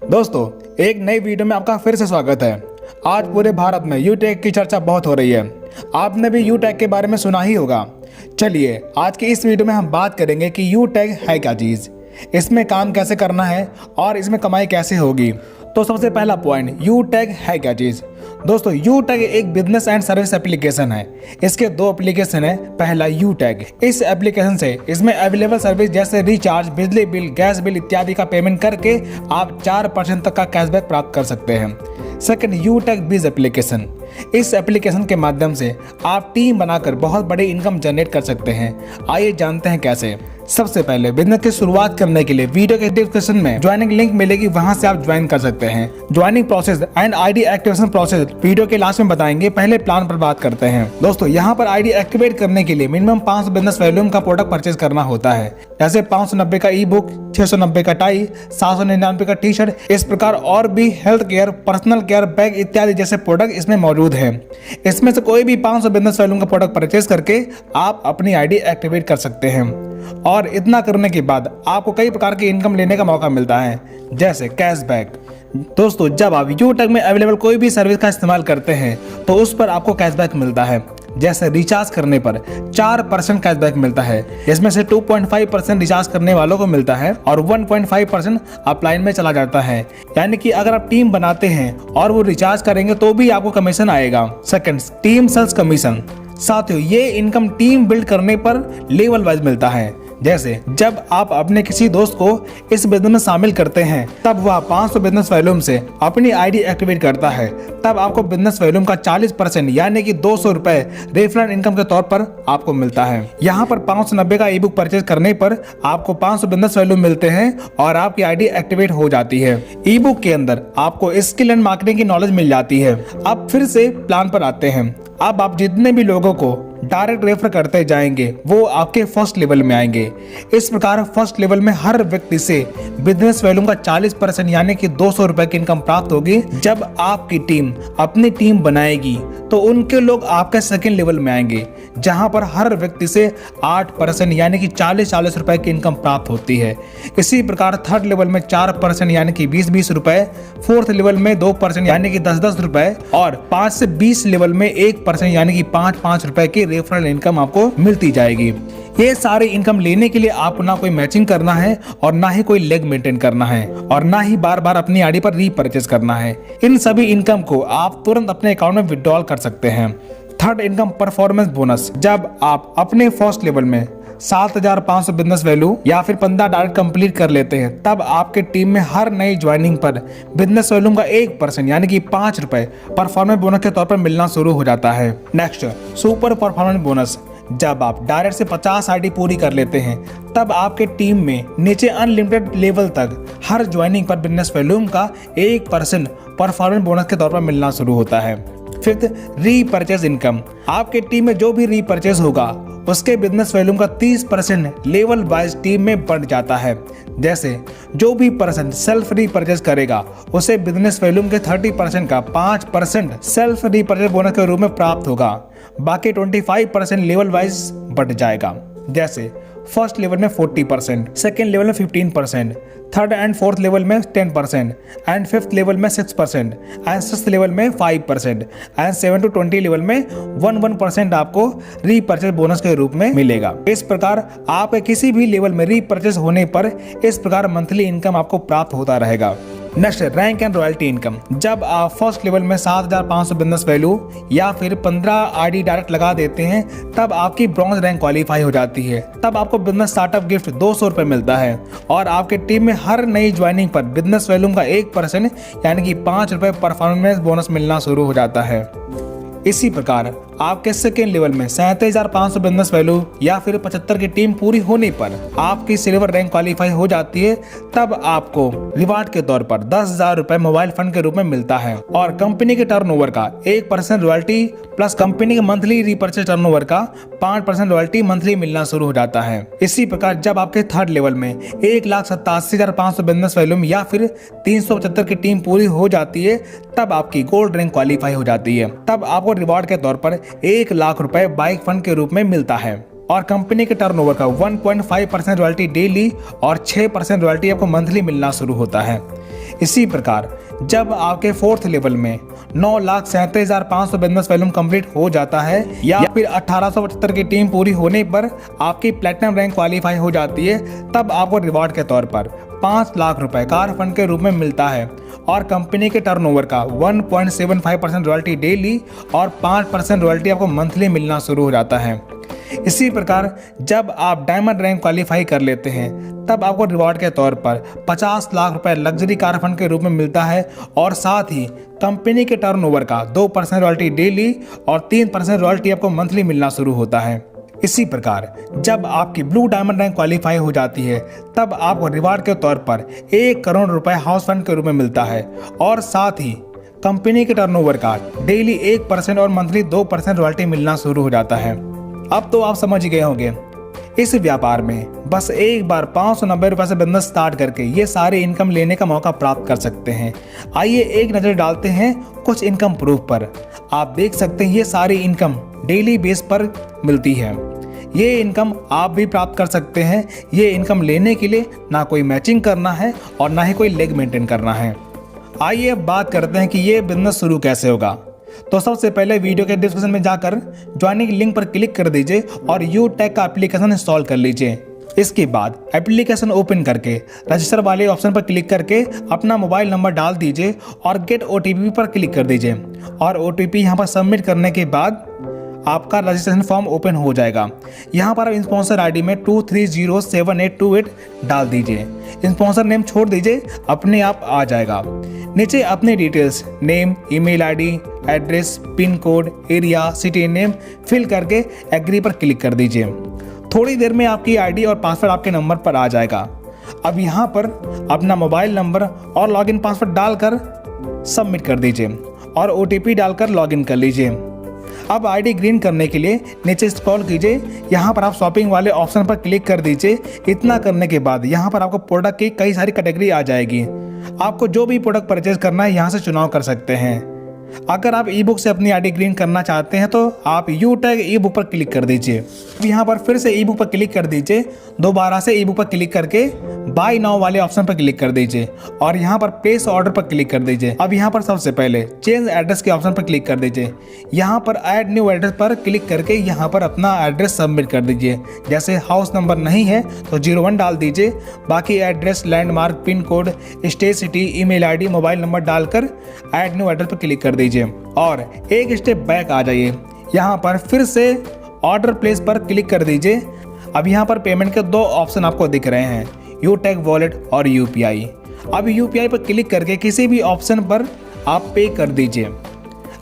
दोस्तों, एक नई वीडियो में आपका फिर से स्वागत है। आज पूरे भारत में यूटेक की चर्चा बहुत हो रही है। आपने भी यूटेक के बारे में सुना ही होगा। चलिए आज की इस वीडियो में हम बात करेंगे कि यूटेक है क्या चीज़, इसमें काम कैसे करना है और इसमें कमाई कैसे होगी। तो सबसे पहला पॉइंट, यूटेक है क्या चीज़। दोस्तों, यूटेक एक बिजनेस एंड सर्विस एप्लीकेशन है। इसके दो एप्लीकेशन है। पहला यूटेक, इस एप्लीकेशन से इसमें अवेलेबल सर्विस जैसे रिचार्ज, बिजली बिल, गैस बिल इत्यादि का पेमेंट करके आप 4% तक का कैशबैक प्राप्त कर सकते हैं। सेकंड, यूटेक बिज एप्लीकेशन, इस एप्लीकेशन के माध्यम से आप टीम बनाकर बहुत बड़ी इनकम जनरेट कर सकते हैं। आइए जानते हैं कैसे। सबसे पहले बिजनेस की शुरुआत करने के लिए वीडियो के डिस्क्रिप्शन में ज्वाइनिंग लिंक मिलेगी, वहां से आप ज्वाइन कर सकते हैं। Joining process and ID activation process video के लास्ट में बताएंगे। पहले प्लान पर बात करते हैं। दोस्तों, यहाँ पर आईडी एक्टिवेट करने के लिए मिनिमम 500 बिजनेस वॉल्यूम का प्रोडक्ट परचेज करना होता है। जैसे 590 का ई बुक, 690 का टाई, 799 का टी शर्ट, इस प्रकार और भी health care, personal care bag इत्यादि जैसे प्रोडक्ट इसमें मौजूद है। इसमें से कोई भी 500 बिजनेस वॉल्यूम का प्रोडक्ट परचेज करके आप अपनी आईडी एक्टिवेट कर सकते हैं। और इतना करने के बाद आपको कई प्रकार की इनकम लेने का मौका मिलता है, जैसे कैशबैक। दोस्तों, जब आप यूटेक में अवेलेबल कोई भी सर्विस का इस्तेमाल करते हैं तो उस पर आपको कैशबैक मिलता है। जैसे रिचार्ज करने पर 4% कैशबैक मिलता है। इसमें से 2.5% रिचार्ज करने वालों को मिलता है और 1.5% अपलाइन में चला जाता है। यानी कि अगर आप टीम बनाते हैं और वो रिचार्ज करेंगे तो भी आपको कमीशन आएगा। Second, team sales commission. साथियों, ये इनकम टीम बिल्ड करने पर लेवल वाइज मिलता है। जैसे जब आप अपने किसी दोस्त को इस बिजनेस में शामिल करते हैं तब वह 500 बिजनेस वॉल्यूम से अपनी आईडी एक्टिवेट करता है, तब आपको बिजनेस वॉल्यूम का 40% यानी कि 200 रुपए रेफरल इनकम के तौर पर आपको मिलता है। यहाँ पर 590 का ई बुक परचेज करने पर आपको 500 बिजनेस वॉल्यूम मिलते हैं और आपकी आईडी एक्टिवेट हो जाती है। ई बुक के अंदर आपको स्किल एंड मार्केटिंग की नॉलेज मिल जाती है। अब फिर से प्लान पर आते हैं। अब आप जितने भी लोगों को डायरेक्ट रेफर करते जाएंगे वो आपके फर्स्ट लेवल में आएंगे। इस प्रकार फर्स्ट लेवल में हर व्यक्ति से बिजनेस वॉल्यूम का 40% यानी कि 200 रुपए की इनकम प्राप्त होगी। जब आपकी टीम अपनी टीम बनाएगी तो उनके लोग आपके सेकंड लेवल में आएंगे, जहां पर हर व्यक्ति से 8% यानी कि 40 रुपए की इनकम प्राप्त होती है। इसी प्रकार थर्ड लेवल में 4% यानी कि 20 रुपए, फोर्थ लेवल में 2% यानी कि 10 रुपए और 5 से 20 लेवल में 1% यानी कि 5 रुपए की रेफरल इनकम आपको मिलती जाएगी। ये सारी इनकम लेने के लिए आपको ना कोई मैचिंग करना है और ना ही कोई लेग मेंटेन करना है और ना ही बार बार अपनी आईडी पर रीपरचेज करना है। इन सभी इनकम को आप तुरंत अपने अकाउंट में विड्रॉल कर सकते हैं। Third income, performance bonus. जब आप अपने फर्स्ट लेवल में 7,500 बिजनेस वैल्यू या फिर 15 डायरेक्ट कंप्लीट कर लेते हैं तब आपके टीम में हर नई ज्वाइनिंग पर बिजनेस वैल्यूम का 1% यानी कि 5 रुपए परफॉर्मेंस बोनस के तौर पर मिलना शुरू हो जाता है। Next, super performance bonus. जब आप डायरेक्ट से 50 आईडी पूरी कर लेते हैं तब आपके टीम में नीचे अनलिमिटेड लेवल तक हर ज्वाइनिंग पर बिजनेस वैल्यूम का 1% परफॉर्मेंस बोनस के तौर पर मिलना शुरू होता है। Fifth, repurchase income. आपके टीम में जो भी रीपरचेज होगा उसके बिजनेस वैल्यूम का 30% लेवल वाइज टीम में बढ़ जाता है। जैसे जो भी पर्सन सेल्फ रीपरचेज करेगा उसे बिजनेस वैल्यूम के 30% का 5% सेल्फ रीपरचेज बोनस के रूप में प्राप्त होगा। बाकी 25% लेवल वाइज बढ़ जाएगा। जैसे फर्स्ट लेवल में 40%, सेकेंड लेवल में 15%, थर्ड एंड फोर्थ लेवल में 10% एंड फिफ्थ लेवल में 6% एंड सिक्स्थ लेवल में 5% एंड 7 to 20 लेवल में 1% आपको रीपरचेज बोनस के रूप में मिलेगा। इस प्रकार आप किसी भी लेवल में रीपरचेज होने पर इस प्रकार मंथली इनकम आपको प्राप्त होता रहेगा। Next, rank and royalty income. जब आप फर्स्ट लेवल में 7,500 बिजनेस वैल्यू या फिर 15 आईडी डायरेक्ट लगा देते हैं तब आपकी ब्रॉन्ज रैंक क्वालिफाई हो जाती है। तब आपको बिजनेस स्टार्टअप गिफ्ट 200 रुपए मिलता है और आपके टीम में हर नई ज्वाइनिंग पर बिजनेस वैल्यूम का 1% यानी कि 5 रुपए परफॉर्मेंस बोनस मिलना शुरू हो जाता है। इसी प्रकार आपके सेकेंड लेवल में 37,500 बिजनेस वैल्यू या फिर 75 की टीम पूरी होने पर आपकी सिल्वर रैंक क्वालिफाई हो जाती है। तब आपको रिवार्ड के तौर पर 10,000 रुपए मोबाइल फंड के रूप में मिलता है और कंपनी के टर्नओवर का 1% रॉयल्टी प्लस कंपनी के मंथली रीपरचेज टर्नओवर का 5% रॉयल्टी मंथली मिलना शुरू हो जाता है। इसी प्रकार जब आपके थर्ड लेवल में 1,87,500 बिजनेस वैल्यूम या फिर 375 की टीम पूरी हो जाती है तब आपकी गोल्ड रैंक क्वालिफाई हो जाती है। तब आपको रिवार्ड के तौर पर 1 लाख रुपए बाइक फंड के रूप में मिलता है। और कंपनी के टर्नओवर का 1.5% रॉयल्टी डेली और 6% रॉयल्टी आपको मंथली मिलना शुरू होता है। इसी प्रकार जब आपके 4th लेवल में 9,37,500 बिजनेस वॉल्यूम कंप्लीट हो जाता है या फिर 1875 की टीम पूरी होने पर आपकी प्लेटिनम रैंक क्वालिफाई हो जाती है, तब आपको रिवॉर्ड के तौर पर 5 लाख रुपए कार फंड के रूप में मिलता है और कंपनी के टर्नओवर का 1.75% रॉयल्टी डेली और 5% रॉयल्टी आपको मंथली मिलना शुरू हो जाता है। इसी प्रकार जब आप डायमंड रैंक क्वालिफाई कर लेते हैं तब आपको रिवॉर्ड के तौर पर 50 लाख रुपए लग्जरी कार फंड के रूप में मिलता है और साथ ही कंपनी के टर्नओवर का 2% रॉयल्टी डेली और 3% रॉयल्टी आपको मंथली मिलना शुरू होता है। इसी प्रकार जब आपकी ब्लू डायमंड रैंक क्वालिफाई हो जाती है तब आपको रिवॉर्ड के तौर पर 1 करोड़ रुपए हाउस फंड के रूप में मिलता है और साथ ही कंपनी के टर्नओवर का डेली 1% और मंथली 2% रॉयल्टी मिलना शुरू हो जाता है। अब तो आप समझ गए होंगे, इस व्यापार में बस एक बार 590 रुपए से बिजनेस स्टार्ट करके ये सारे इनकम लेने का मौका प्राप्त कर सकते हैं। आइए एक नज़र डालते हैं कुछ इनकम प्रूफ पर। आप देख सकते हैं ये सारी इनकम डेली बेस पर मिलती है। ये इनकम आप भी प्राप्त कर सकते हैं। ये इनकम लेने के लिए ना कोई मैचिंग करना है और ना ही कोई लेग मेंटेन करना है। आइए अब बात करते हैं कि ये बिजनेस शुरू कैसे होगा। तो सबसे पहले वीडियो के डिस्क्रिप्शन में जाकर ज्वाइनिंग लिंक पर क्लिक कर दीजिए और यूटेक का एप्लीकेशन इंस्टॉल कर लीजिए। इसके बाद एप्लीकेशन ओपन करके रजिस्टर वाले ऑप्शन पर क्लिक करके अपना मोबाइल नंबर डाल दीजिए और गेट OTP पर क्लिक कर दीजिए और OTP यहाँ पर सबमिट करने के बाद आपका रजिस्ट्रेशन फॉर्म ओपन हो जाएगा। यहाँ पर आप स्पॉन्सर ID में 2307828 डाल दीजिए। स्पॉन्सर नेम छोड़ दीजिए, अपने आप आ जाएगा। नीचे अपनी details name, email ID, address, pin code, area, city name fill करके एग्री पर क्लिक कर दीजिए। थोड़ी देर में आपकी ID और पासवर्ड आपके नंबर पर आ जाएगा। अब यहाँ पर अपना मोबाइल नंबर और लॉगिन पासवर्ड डालकर सबमिट कर दीजिए और OTP डालकर लॉगिन कर लीजिए। अब ID ग्रीन करने के लिए नीचे स्क्रॉल कीजिए, यहाँ पर आप शॉपिंग वाले ऑप्शन पर क्लिक कर दीजिए। इतना करने के बाद यहाँ पर आपको प्रोडक्ट की कई सारी कैटेगरी आ जाएगी। आपको जो भी प्रोडक्ट परचेज करना है यहाँ से चुनाव कर सकते हैं। अगर आप ई बुक से अपनी ID ग्रीन करना चाहते हैं तो आप यूटेक ई बुक पर क्लिक कर दीजिए। यहाँ पर फिर से ई बुक पर क्लिक कर दीजिए। दोबारा से ई बुक पर क्लिक करके बाय नाउ वाले ऑप्शन पर क्लिक कर दीजिए और यहाँ पर प्लेस ऑर्डर पर क्लिक कर दीजिए। अब यहाँ पर सबसे पहले चेंज एड्रेस के ऑप्शन पर क्लिक कर दीजिए। यहाँ पर ऐड न्यू एड्रेस पर क्लिक करके यहाँ पर अपना एड्रेस सबमिट कर दीजिए। जैसे हाउस नंबर नहीं है तो 01 डाल दीजिए। बाकी address, landmark, pin code, state, city, email ID, mobile number डालकर ऐड न्यू एड्रेस पर क्लिक कर दीजिए और एक स्टेप बैक आ जाइए। यहाँ पर फिर से ऑर्डर प्लेस पर क्लिक कर दीजिए। अब यहाँ पर पेमेंट के 2 ऑप्शन आपको दिख रहे हैं, यूटेक वॉलेट और UPI। अब UPI पर क्लिक करके किसी भी ऑप्शन पर आप पे कर दीजिए।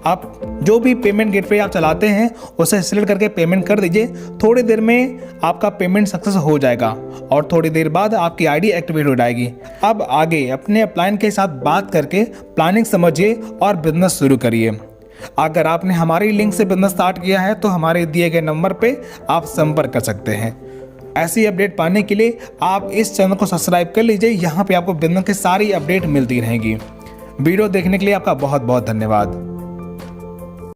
आप जो भी पेमेंट गेटवे आप चलाते हैं उसे सिलेक्ट करके पेमेंट कर दीजिए। थोड़ी देर में आपका पेमेंट सक्सेस हो जाएगा और थोड़ी देर बाद आपकी ID एक्टिवेट हो जाएगी। अब आगे अपने अपलाइन के साथ बात करके प्लानिंग समझिए और बिजनेस शुरू करिए। अगर आपने हमारी लिंक से बिजनेस स्टार्ट किया है तो हमारे दिए गए नंबर पे आप संपर्क कर सकते हैं। ऐसी अपडेट पाने के लिए आप इस चैनल को सब्सक्राइब कर लीजिए। यहाँ पे आपको बिजनेस की सारी अपडेट मिलती रहेगी। वीडियो देखने के लिए आपका बहुत बहुत धन्यवाद।